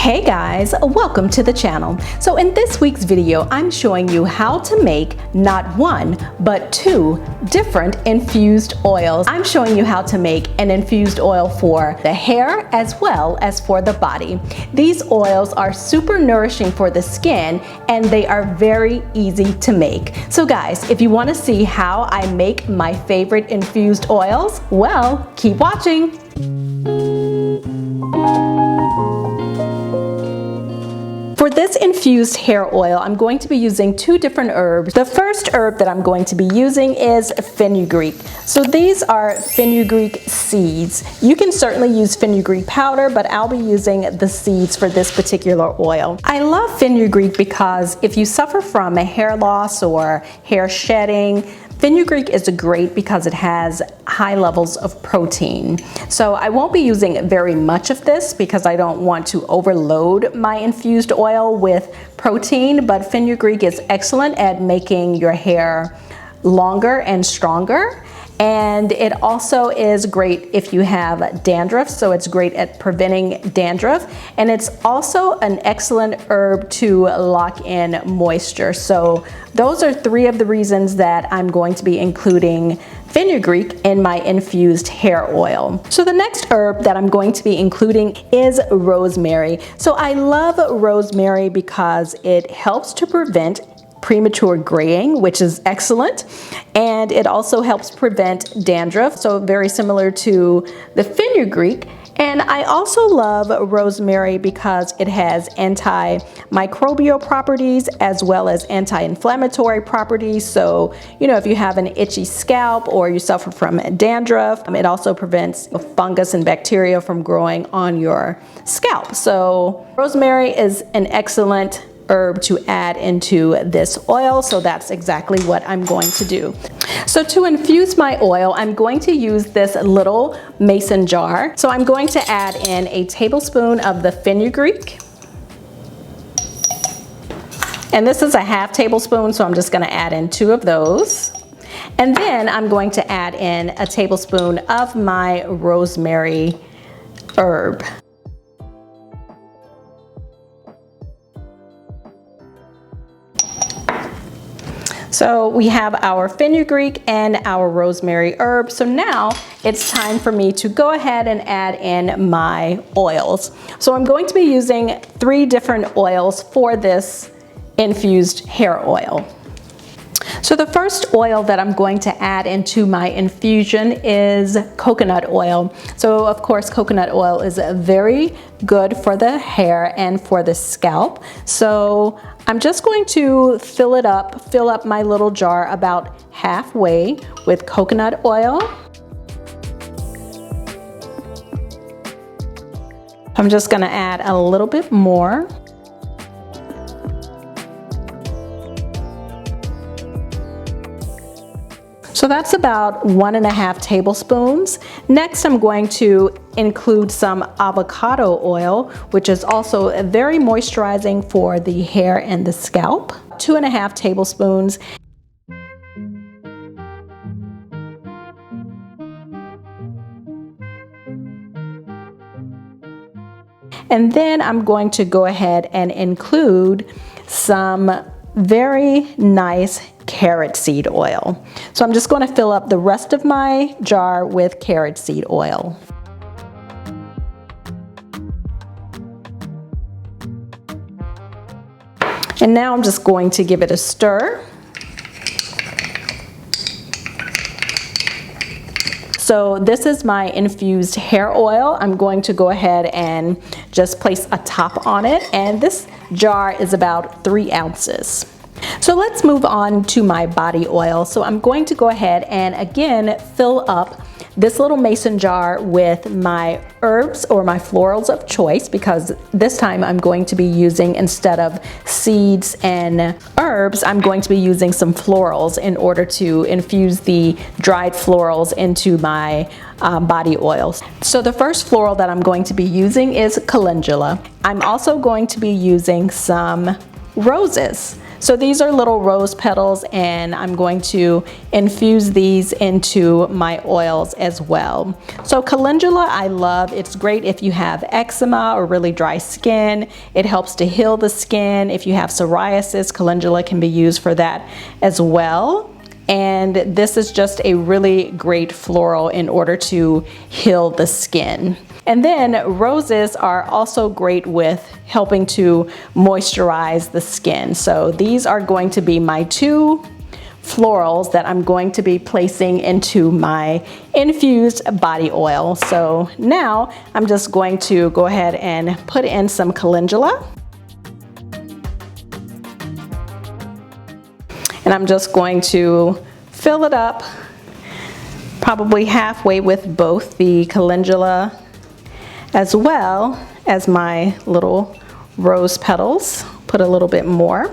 Hey guys, welcome to the channel. So in this week's video, I'm showing you how to make not one, but two different infused oils. I'm showing you how to make an infused oil for the hair as well as for the body. These oils are super nourishing for the skin and they are very easy to make. So guys, if you want to see how I make my favorite infused oils, well, keep watching. For this infused hair oil, I'm going to be using two different herbs. The first herb that I'm going to be using is fenugreek. So these are fenugreek seeds. You can certainly use fenugreek powder, but I'll be using the seeds for this particular oil. I love fenugreek because if you suffer from a hair loss or hair shedding, fenugreek is great because it has high levels of protein. So I won't be using very much of this because I don't want to overload my infused oil with protein, but fenugreek is excellent at making your hair longer and stronger. And it also is great if you have dandruff, so it's great at preventing dandruff. And it's also an excellent herb to lock in moisture. So those are three of the reasons that I'm going to be including fenugreek in my infused hair oil. So the next herb that I'm going to be including is rosemary. So I love rosemary because it helps to prevent premature graying, which is excellent, and it also helps prevent dandruff, so very similar to the fenugreek. And I also love rosemary because it has antimicrobial properties as well as anti-inflammatory properties. So, you know, if you have an itchy scalp or you suffer from dandruff, it also prevents fungus and bacteria from growing on your scalp. So rosemary is an excellent herb to add into this oil, so that's exactly what I'm going to do. So to infuse my oil, I'm going to use this little mason jar. So I'm going to add in a tablespoon of the fenugreek. And this is a half tablespoon, so I'm just going to add in 2 of those. And then I'm going to add in a tablespoon of my rosemary herb. So we have our fenugreek and our rosemary herb. So now it's time for me to go ahead and add in my oils. So I'm going to be using 3 different oils for this infused hair oil. So the first oil that I'm going to add into my infusion is coconut oil. So of course, coconut oil is very good for the hair and for the scalp. So I'm just going to fill up my little jar about halfway with coconut oil. I'm just going to add a little bit more. So that's about 1.5 tablespoons. Next, I'm going to include some avocado oil, which is also very moisturizing for the hair and the scalp. 2.5 tablespoons. And then I'm going to go ahead and include some very nice carrot seed oil. So I'm just going to fill up the rest of my jar with carrot seed oil. And now I'm just going to give it a stir. So this is my infused hair oil. I'm going to go ahead and just place a top on it, and this jar is about 3 ounces. So let's move on to my body oil. So I'm going to go ahead and again fill up this little mason jar with my herbs or my florals of choice, because this time I'm going to be using, instead of seeds and herbs, I'm going to be using some florals in order to infuse the dried florals into my body oils. So the first floral that I'm going to be using is calendula. I'm also going to be using some roses. So these are little rose petals, and I'm going to infuse these into my oils as well. So calendula I love. It's great if you have eczema or really dry skin. It helps to heal the skin. If you have psoriasis, calendula can be used for that as well. And this is just a really great floral in order to heal the skin. And then roses are also great with helping to moisturize the skin. So these are going to be my two florals that I'm going to be placing into my infused body oil. So now I'm just going to go ahead and put in some calendula. And I'm just going to fill it up probably halfway with both the calendula as well as my little rose petals. Put a little bit more.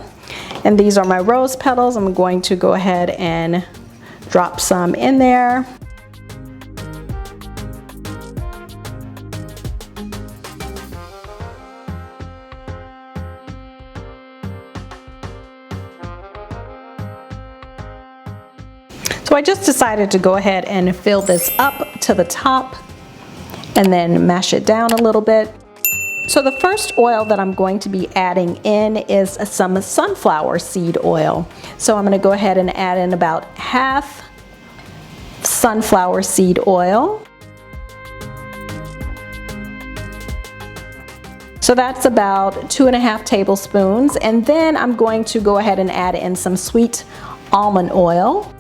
And these are my rose petals. I'm going to go ahead and drop some in there. So I just decided to go ahead and fill this up to the top and then mash it down a little bit. So the first oil that I'm going to be adding in is some sunflower seed oil. So I'm going to go ahead and add in about half sunflower seed oil. So that's about 2.5 tablespoons. And then I'm going to go ahead and add in some sweet almond oil.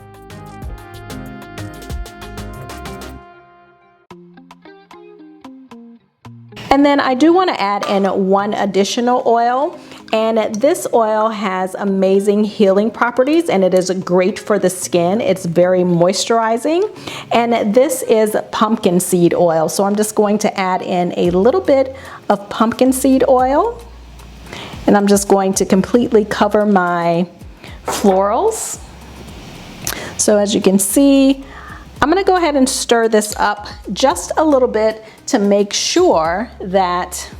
And then I do want to add in one additional oil, and this oil has amazing healing properties, and it is great for the skin. It's very moisturizing, and this is pumpkin seed oil. So I'm just going to add in a little bit of pumpkin seed oil, and I'm just going to completely cover my florals. So as you can see, I'm going to go ahead and stir this up just a little bit to make sure that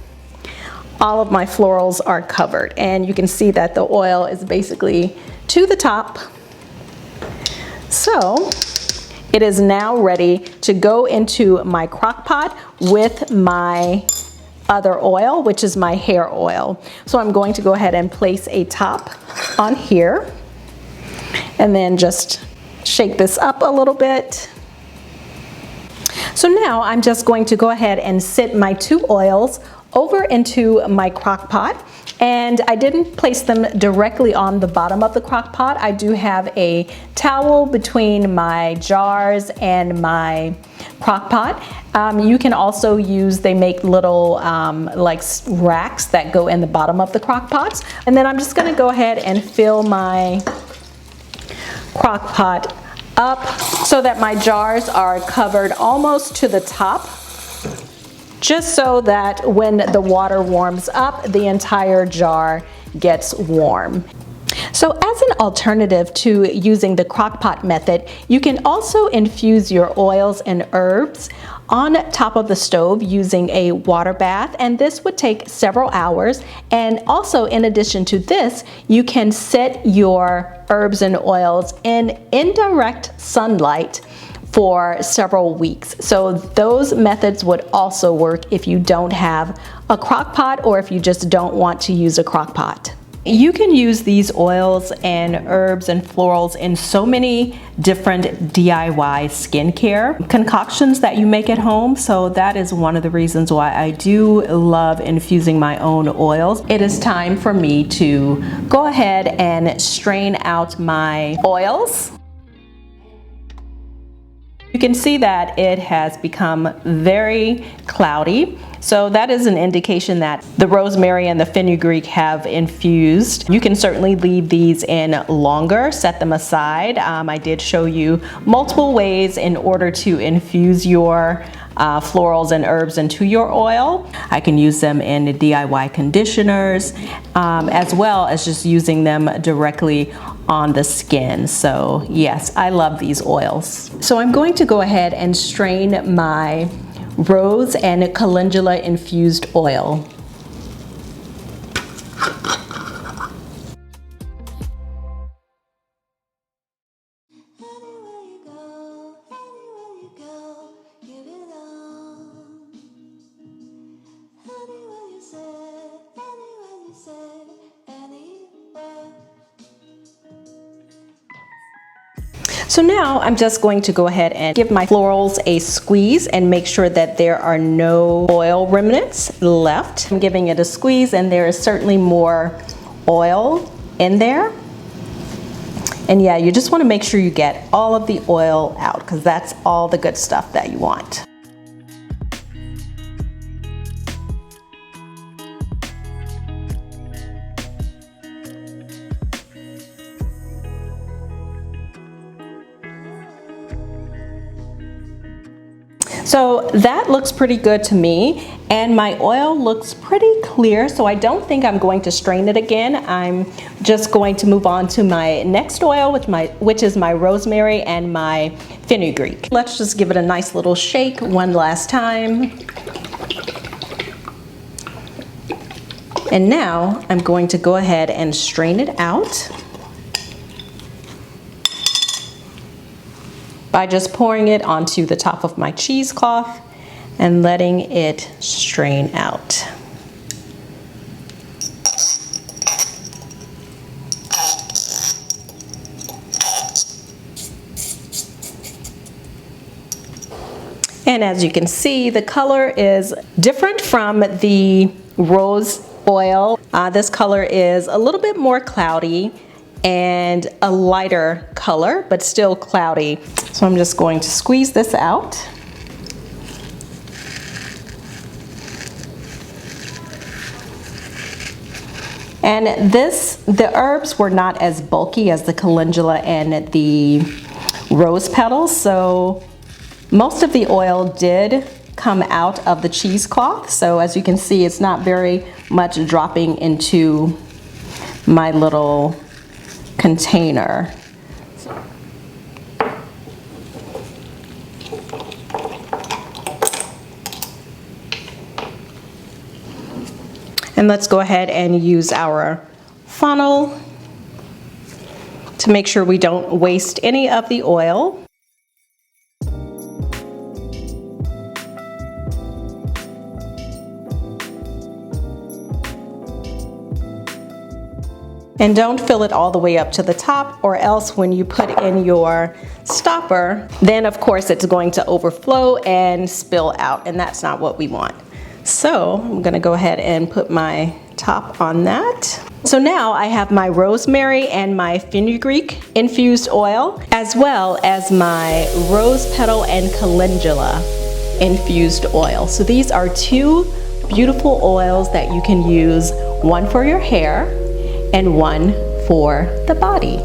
all of my florals are covered. And you can see that the oil is basically to the top. So it is now ready to go into my crock pot with my other oil, which is my hair oil. So I'm going to go ahead and place a top on here and then just shake this up a little bit. So now I'm just going to go ahead and sit my two oils over into my crock pot, and I didn't place them directly on the bottom of the crock pot. I do have a towel between my jars and my crock pot. You can also use, they make little like racks that go in the bottom of the crock pots. And then I'm just going to go ahead and fill my crock pot up so that my jars are covered almost to the top, just so that when the water warms up, the entire jar gets warm. So as an alternative to using the crock pot method, you can also infuse your oils and herbs on top of the stove using a water bath, and this would take several hours. And also, in addition to this, you can set your herbs and oils in indirect sunlight for several weeks. So those methods would also work if you don't have a crock pot or if you just don't want to use a crock pot. You can use these oils and herbs and florals in so many different DIY skincare concoctions that you make at home. So that is one of the reasons why I do love infusing my own oils. It is time for me to go ahead and strain out my oils. You can see that it has become very cloudy. So that is an indication that the rosemary and the fenugreek have infused. You can certainly leave these in longer, set them aside. I did show you multiple ways in order to infuse your florals and herbs into your oil. I can use them in DIY conditioners, as well as just using them directly on the skin. So yes, I love these oils. So I'm going to go ahead and strain my rose and calendula infused oil. So now I'm just going to go ahead and give my florals a squeeze and make sure that there are no oil remnants left. I'm giving it a squeeze and there is certainly more oil in there. And yeah, you just want to make sure you get all of the oil out because that's all the good stuff that you want. So that looks pretty good to me, and my oil looks pretty clear, so I don't think I'm going to strain it again. I'm just going to move on to my next oil, which is my rosemary and my fenugreek. Let's just give it a nice little shake one last time. And now I'm going to go ahead and strain it out by just pouring it onto the top of my cheesecloth and letting it strain out. And as you can see, the color is different from the rose oil. This color is a little bit more cloudy and a lighter color, but still cloudy. So I'm just going to squeeze this out. And the herbs were not as bulky as the calendula and the rose petals, so most of the oil did come out of the cheesecloth. So as you can see, it's not very much dropping into my little container. And let's go ahead and use our funnel to make sure we don't waste any of the oil. And don't fill it all the way up to the top, or else when you put in your stopper, then of course it's going to overflow and spill out, and that's not what we want. So I'm gonna go ahead and put my top on that. So now I have my rosemary and my fenugreek infused oil, as well as my rose petal and calendula infused oil. So these are two beautiful oils that you can use, one for your hair and one for the body.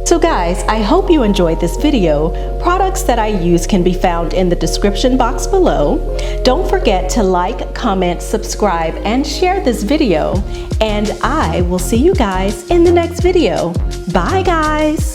So guys, I hope you enjoyed this video. Products that I use can be found in the description box below. Don't forget to like, comment, subscribe, and share this video. And I will see you guys in the next video. Bye guys!